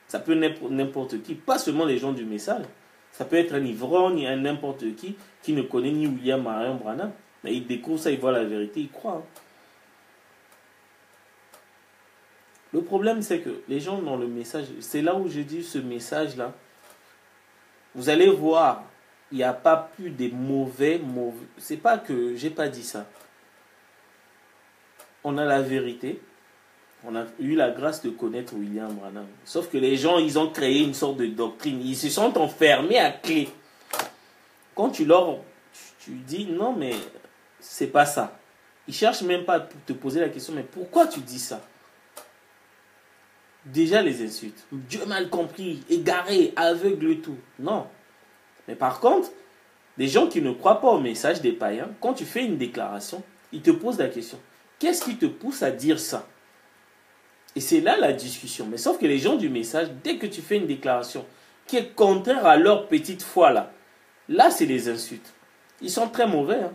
Ça peut être n'importe qui, pas seulement les gens du message. Ça peut être un ivrogne, n'importe qui ne connaît ni William Marion Branham. Mais il découvre ça, il voit la vérité, il croit. Hein. Le problème, c'est que les gens dans le message, c'est là où je dis ce message-là, vous allez voir, il n'y a pas plus de mauvais. C'est pas que j'ai pas dit ça. On a la vérité. On a eu la grâce de connaître William Branham. Sauf que les gens, ils ont créé une sorte de doctrine. Ils se sont enfermés à clé. Quand tu dis non, mais c'est pas ça. Ils cherchent même pas à te poser la question, mais pourquoi tu dis ça? Déjà les insultes. Dieu mal compris, égaré, aveugle et tout. Non. Mais par contre, des gens qui ne croient pas au message des païens, quand tu fais une déclaration, ils te posent la question, qu'est-ce qui te pousse à dire ça? Et c'est là la discussion. Mais sauf que les gens du message, dès que tu fais une déclaration qui est contraire à leur petite foi là c'est les insultes. Ils sont très mauvais. Hein.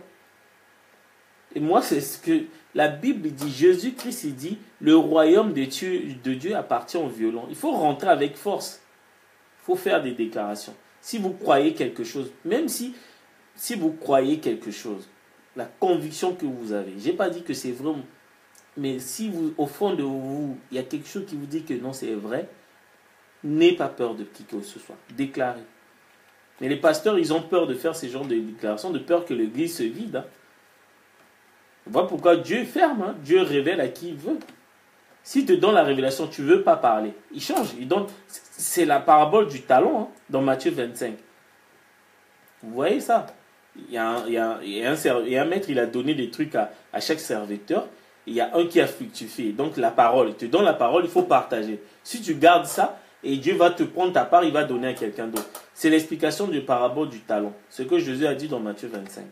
Et moi, c'est ce que la Bible dit. Jésus-Christ, il dit, le royaume de Dieu appartient aux violents. Il faut rentrer avec force. Il faut faire des déclarations. Si vous croyez quelque chose, même si vous croyez quelque chose, la conviction que vous avez, je n'ai pas dit que c'est vrai, mais si vous, au fond de vous, il y a quelque chose qui vous dit que non, c'est vrai, n'ayez pas peur de qui que ce soit. Déclarez. Mais les pasteurs, ils ont peur de faire ce genre de déclarations, de peur que l'église se vide. Hein. Voilà pourquoi Dieu ferme. Hein. Dieu révèle à qui il veut. S'il te donne la révélation, tu ne veux pas parler. Il change. Il donne. C'est la parabole du talon hein, dans Matthieu 25. Vous voyez ça? Il y a un maître, il a donné des trucs à chaque serviteur. Il y a un qui a fructifié. Donc la parole, il te donne la parole, il faut partager. Si tu gardes ça, et Dieu va te prendre ta part, il va donner à quelqu'un d'autre. C'est l'explication du parabole du talon. Ce que Jésus a dit dans Matthieu 25.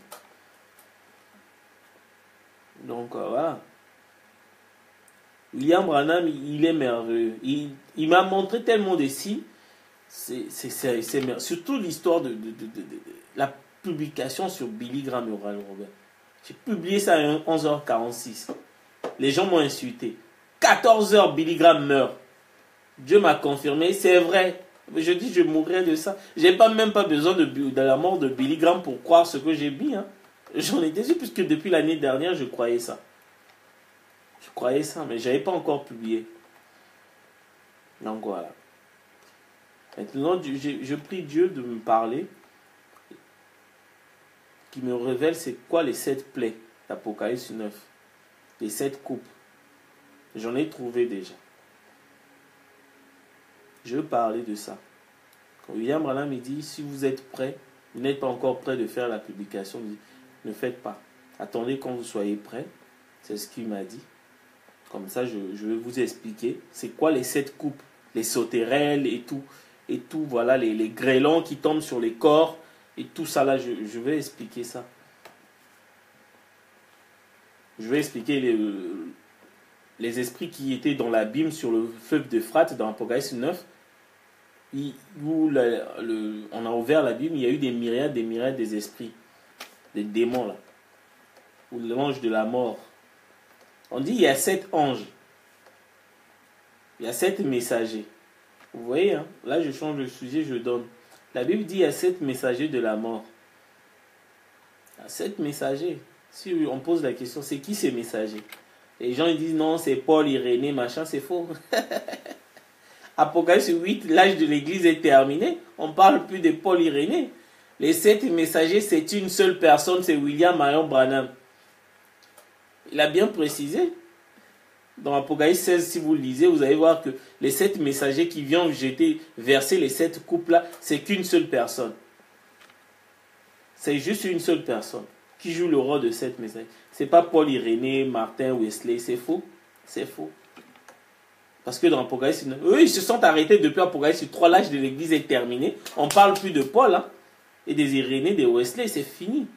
Donc voilà. William Branham, il est merveilleux. Il m'a montré tellement de signes. C'est merveilleux. Surtout l'histoire de la publication sur Billy Graham et Oral Robert. J'ai publié ça à 11h46. Les gens m'ont insulté. 14h, Billy Graham meurt. Dieu m'a confirmé, c'est vrai. Je dis, je mourrai de ça. Je n'ai même pas besoin de la mort de Billy Graham pour croire ce que j'ai mis. Hein. J'en ai déçu, puisque depuis l'année dernière, je croyais ça. Je croyais ça, mais je n'avais pas encore publié. Donc voilà. Maintenant, je prie Dieu de me parler, qui me révèle c'est quoi les 7 plaies d'Apocalypse 9. Les 7 coupes. J'en ai trouvé déjà. Je veux parler de ça. Quand William Branham me dit, si vous êtes prêts, vous n'êtes pas encore prêts de faire la publication, dit, ne faites pas. Attendez quand vous soyez prêts. C'est ce qu'il m'a dit. Comme ça, je vais vous expliquer. C'est quoi les 7 coupes, les sauterelles et tout. Et tout, voilà, les grêlons qui tombent sur les corps. Et tout ça là, je vais expliquer ça. Je vais expliquer les esprits qui étaient dans l'abîme sur le fleuve d'Euphrate dans Apocalypse 9. Où on a ouvert l'abîme, il y a eu des myriades des esprits, des démons là, ou l'ange de la mort. On dit il y a 7 anges, il y a 7 messagers. Vous voyez, hein? Là je change de sujet, je donne. La Bible dit il y a 7 messagers de la mort. Il y a 7 messagers. Si on pose la question, c'est qui ces messagers? Les gens ils disent non, c'est Paul, Irénée, machin, c'est faux. Apocalypse 8, l'âge de l'église est terminé. On ne parle plus de Paul Irénée. Les 7 messagers, c'est une seule personne, c'est William Marion Branham. Il a bien précisé. Dans Apocalypse 16, si vous lisez, vous allez voir que les 7 messagers qui viennent verser les 7 coupes là, c'est qu'une seule personne. C'est juste une seule personne qui joue le rôle de 7 messagers. Ce n'est pas Paul Irénée, Martin, Wesley, c'est faux. C'est faux. Parce que dans Apocalypse, eux, ils se sont arrêtés depuis Apocalypse 3, l'âge de l'église est terminé. On ne parle plus de Paul, hein, et des Irénée, des Wesley, c'est fini.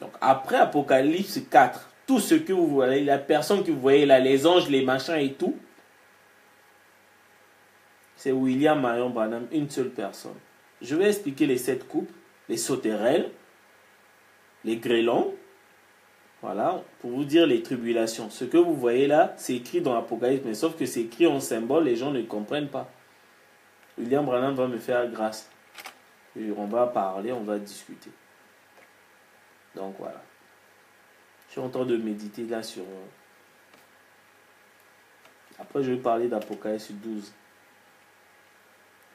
Donc après Apocalypse 4, tout ce que vous voyez, la personne que vous voyez là, les anges, les machins et tout, c'est William Marion Branham, une seule personne. Je vais expliquer les 7 coupes, les sauterelles, les grêlons. Voilà, pour vous dire les tribulations. Ce que vous voyez là, c'est écrit dans l'Apocalypse, mais sauf que c'est écrit en symbole, les gens ne comprennent pas. William Branham va me faire grâce. Et on va parler, on va discuter. Donc voilà. Je suis en train de méditer là sur... Après, je vais parler d'Apocalypse 12.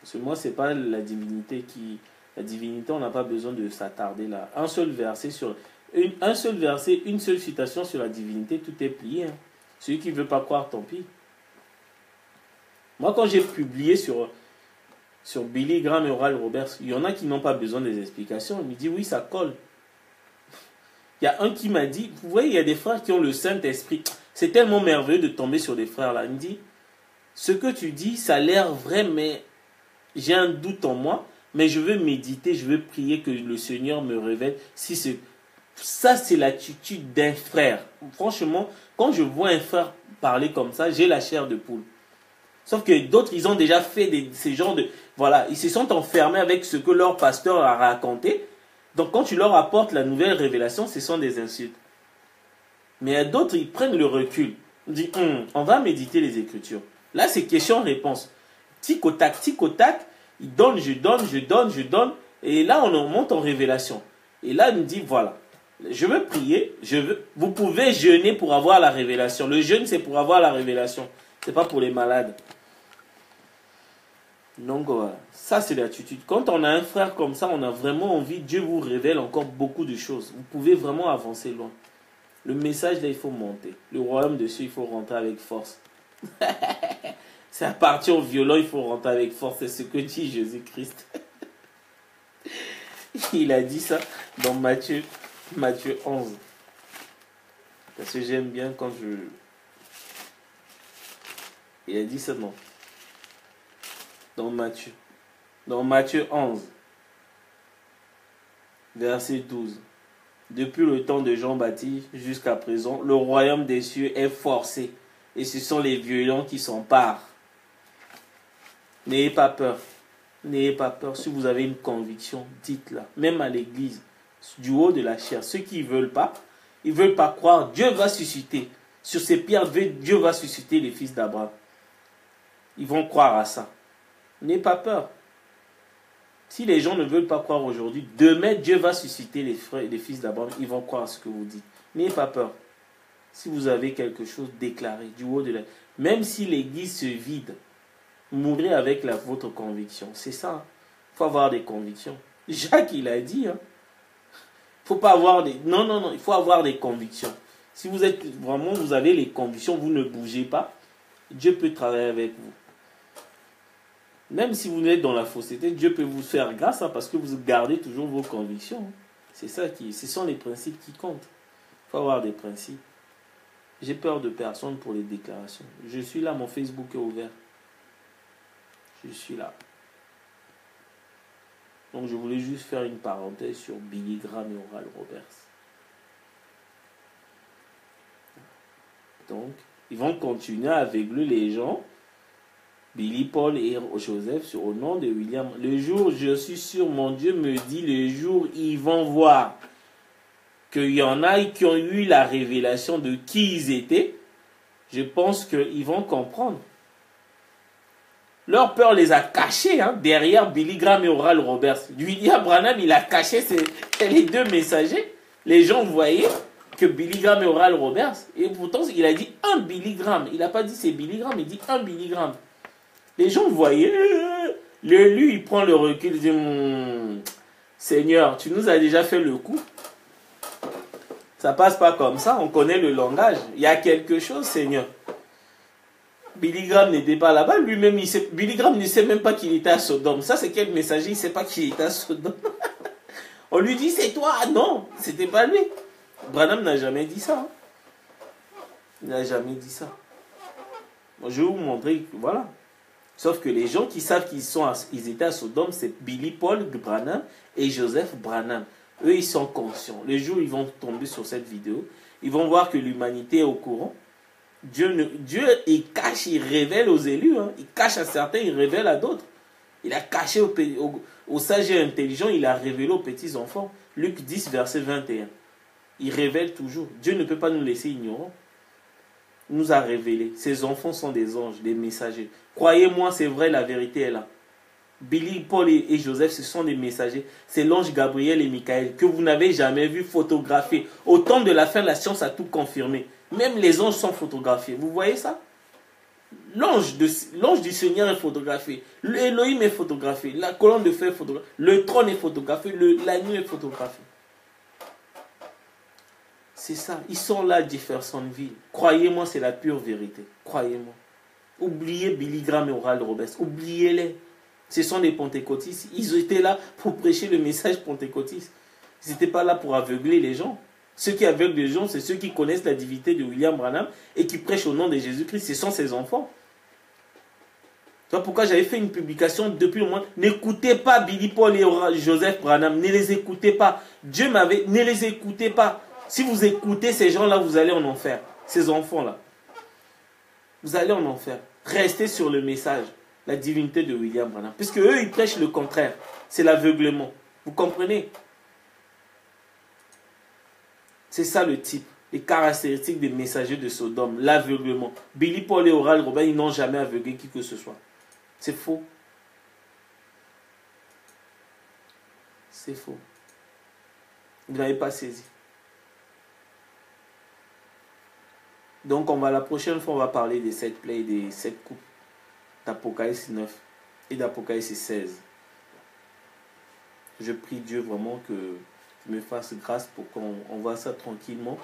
Parce que moi, c'est pas la divinité qui... La divinité, on n'a pas besoin de s'attarder là. Un seul verset sur... Un seul verset, une seule citation sur la divinité, tout est plié. Hein. Celui qui ne veut pas croire, tant pis. Moi, quand j'ai publié sur Billy Graham et Oral Roberts, il y en a qui n'ont pas besoin des explications. Il me dit, oui, ça colle. Il y a un qui m'a dit, vous voyez, il y a des frères qui ont le Saint-Esprit. C'est tellement merveilleux de tomber sur des frères là. Il me dit, ce que tu dis, ça a l'air vrai, mais j'ai un doute en moi, mais je veux méditer, je veux prier que le Seigneur me révèle si c'est... Ça, c'est l'attitude d'un frère. Franchement, quand je vois un frère parler comme ça, j'ai la chair de poule. Sauf que d'autres, ils ont déjà fait ces genres de... Voilà, ils se sont enfermés avec ce que leur pasteur a raconté. Donc, quand tu leur apportes la nouvelle révélation, ce sont des insultes. Mais d'autres, ils prennent le recul. On dit, on va méditer les Écritures. Là, c'est question-réponse. Tic au tac, il donne, je donne. Et là, on monte en révélation. Et là, il me dit, voilà, je veux prier, vous pouvez jeûner pour avoir la révélation. Le jeûne, c'est pour avoir la révélation. Ce n'est pas pour les malades. Donc, voilà. Ça, c'est l'attitude. Quand on a un frère comme ça, on a vraiment envie, Dieu vous révèle encore beaucoup de choses. Vous pouvez vraiment avancer loin. Le message, là, il faut monter. Le royaume de Dieu, il faut rentrer avec force. C'est à partir au violon, il faut rentrer avec force. C'est ce que dit Jésus-Christ. Il a dit ça dans Matthieu 11. Parce que j'aime bien quand je... Il a dit ça, non. Dans Matthieu 11, verset 12. Depuis le temps de Jean-Baptiste jusqu'à présent, le royaume des cieux est forcé. Et ce sont les violents qui s'emparent. N'ayez pas peur. N'ayez pas peur. Si vous avez une conviction, dites-la. Même à l'église, du haut de la chair. Ceux qui ne veulent pas croire, Dieu va susciter. Sur ces pierres, Dieu va susciter les fils d'Abraham. Ils vont croire à ça. N'ayez pas peur. Si les gens ne veulent pas croire aujourd'hui, demain, Dieu va susciter les fils d'Abraham. Ils vont croire à ce que vous dites. N'ayez pas peur. Si vous avez quelque chose déclaré du haut de la... Même si l'église se vide, mourrez avec votre conviction. C'est ça. Il faut avoir des convictions. Jacques, il a dit. Faut pas avoir des... Non. Il faut avoir des convictions. Si vous êtes vraiment, vous avez les convictions, vous ne bougez pas, Dieu peut travailler avec vous. Même si vous êtes dans la fausseté, Dieu peut vous faire grâce parce que vous gardez toujours vos convictions. C'est ça ce sont les principes qui comptent. Il faut avoir des principes. J'ai peur de personne pour les déclarations. Je suis là, mon Facebook est ouvert. Je suis là. Donc je voulais juste faire une parenthèse sur Billy Graham et Oral Roberts. Donc, ils vont continuer à aveugler les gens. Billy, Paul et Joseph au nom de William. Le jour, je suis sûr, mon Dieu me dit, le jour, ils vont voir qu'il y en a qui ont eu la révélation de qui ils étaient. Je pense qu'ils vont comprendre. Leur peur les a cachés derrière Billy Graham et Oral Roberts. William Branham, il a caché les deux messagers. Les gens voyaient que Billy Graham et Oral Roberts. Et pourtant, il a dit un Billy Graham. Il n'a pas dit c'est Billy Graham, il dit un Billy Graham. Les gens voyaient. Lui, il prend le recul. Il dit Seigneur, tu nous as déjà fait le coup. Ça passe pas comme ça. On connaît le langage. Il y a quelque chose, Seigneur. Billy Graham n'était pas là-bas. Lui-même, Billy Graham ne sait même pas qu'il était à Sodome. Ça, c'est quel messager? Il ne sait pas qu'il était à Sodome. On lui dit, c'est toi. Ah non, c'était pas lui. Branham n'a jamais dit ça. Il n'a jamais dit ça. Bon, je vais vous montrer. Voilà. Sauf que les gens qui savent qu'ils étaient à Sodome, c'est Billy Paul Branham et Joseph Branham. Eux, ils sont conscients. Le jour où ils vont tomber sur cette vidéo, ils vont voir que l'humanité est au courant. Dieu, il cache, il révèle aux élus. Il cache à certains, il révèle à d'autres. Il a caché aux sages et intelligents, il a révélé aux petits enfants. Luc 10, verset 21. Il révèle toujours. Dieu ne peut pas nous laisser ignorants. Il nous a révélé. Ces enfants sont des anges, des messagers. Croyez-moi, c'est vrai, la vérité est là. Billy, Paul et Joseph, ce sont des messagers. C'est l'ange Gabriel et Michael que vous n'avez jamais vu photographier. Au temps de la fin, la science a tout confirmé. Même les anges sont photographiés. Vous voyez ça? L'ange du Seigneur est photographié. L'Élohim est photographié. La colonne de feu est photographiée. Le trône est photographié. L'agneau est photographié. C'est ça. Ils sont là, Jeffersonville. Croyez-moi, c'est la pure vérité. Croyez-moi. Oubliez Billy Graham et Oral Roberts. Oubliez-les. Ce sont des pentecôtistes. Ils étaient là pour prêcher le message pentecôtiste. Ils n'étaient pas là pour aveugler les gens. Ceux qui aveuglent les gens, c'est ceux qui connaissent la divinité de William Branham et qui prêchent au nom de Jésus-Christ. Ce sont ses enfants. vois pourquoi j'avais fait une publication depuis le mois. N'écoutez pas Billy Paul et Joseph Branham. Ne les écoutez pas. Dieu m'avait... Ne les écoutez pas. Si vous écoutez ces gens-là, vous allez en enfer. Ces enfants-là. Vous allez en enfer. Restez sur le message. La divinité de William Branham. Puisque eux, ils prêchent le contraire. C'est l'aveuglement. Vous comprenez? C'est ça le type. Les caractéristiques des messagers de Sodome. L'aveuglement. Billy Paul et Oral Robin, ils n'ont jamais aveuglé qui que ce soit. C'est faux. C'est faux. Vous n'avez pas saisi. Donc, la prochaine fois, on va parler des 7 plaies, des 7 coupes d'Apocalypse 9 et d'Apocalypse 16. Je prie Dieu vraiment qu'il me fasse grâce pour qu'on voit ça tranquillement.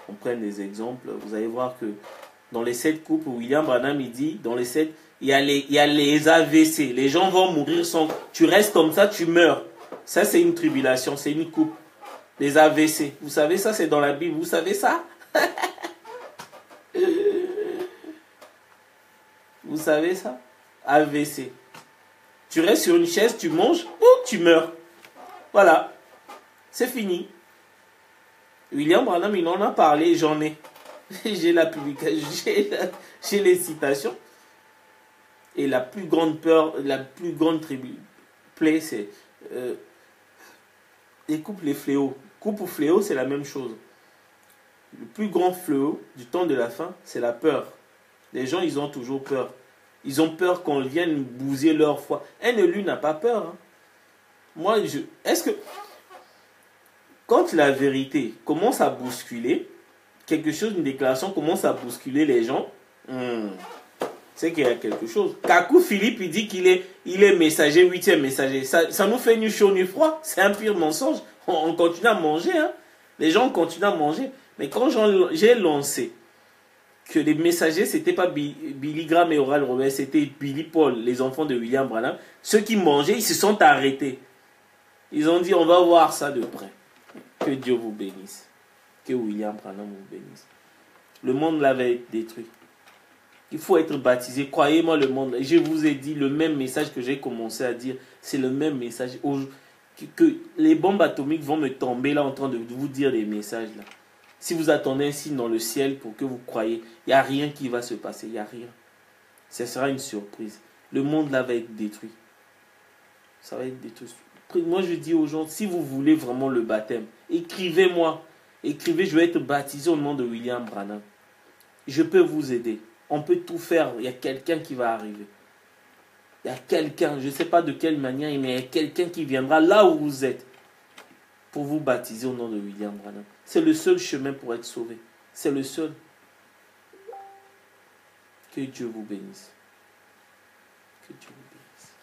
On prenne des exemples. Vous allez voir que dans les 7 coupes, William Branham, il dit, dans les 7, il y a les AVC. Les gens vont mourir sans... Tu restes comme ça, tu meurs. Ça, c'est une tribulation, c'est une coupe. Les AVC. Vous savez ça, c'est dans la Bible. Vous savez ça? Vous savez ça? AVC. Tu restes sur une chaise, tu manges, ou tu meurs. Voilà. C'est fini. William Branham, il en a parlé, j'en ai. J'ai la publication, j'ai les citations. Et la plus grande peur, la plus grande plaie, c'est les coupes, les fléaux. Coupe ou fléau, c'est la même chose. Le plus grand fléau du temps de la fin, c'est la peur. Les gens, ils ont toujours peur. Ils ont peur qu'on vienne bousiller leur foi. Un élu n'a pas peur. Hein. Moi, est-ce que... Quand la vérité commence à bousculer, quelque chose, une déclaration commence à bousculer les gens, c'est qu'il y a quelque chose. Kakou Philippe, il dit qu'il est messager, 8e messager. Ça nous fait ni chaud ni froid. C'est un pire mensonge. On continue à manger. Hein. Les gens continuent à manger. Mais quand j'ai lancé que les messagers, c'était pas Billy Graham et Oral Roberts, c'était Billy Paul, les enfants de William Branham, ceux qui mangeaient, ils se sont arrêtés. Ils ont dit, on va voir ça de près. Que Dieu vous bénisse. Que William Branham vous bénisse. Le monde là va être détruit. Il faut être baptisé. Croyez-moi, le monde. Je vous ai dit le même message que j'ai commencé à dire. C'est le même message. Que les bombes atomiques vont me tomber là en train de vous dire des messages là. Si vous attendez un signe dans le ciel pour que vous croyez, il n'y a rien qui va se passer. Il n'y a rien. Ce sera une surprise. Le monde là va être détruit. Ça va être détruit. Moi, je dis aux gens, si vous voulez vraiment le baptême, écrivez-moi. Écrivez, je vais être baptisé au nom de William Branham. Je peux vous aider. On peut tout faire. Il y a quelqu'un qui va arriver. Il y a quelqu'un, je ne sais pas de quelle manière, mais il y a quelqu'un qui viendra là où vous êtes pour vous baptiser au nom de William Branham. C'est le seul chemin pour être sauvé. C'est le seul. Que Dieu vous bénisse. Que Dieu vous bénisse.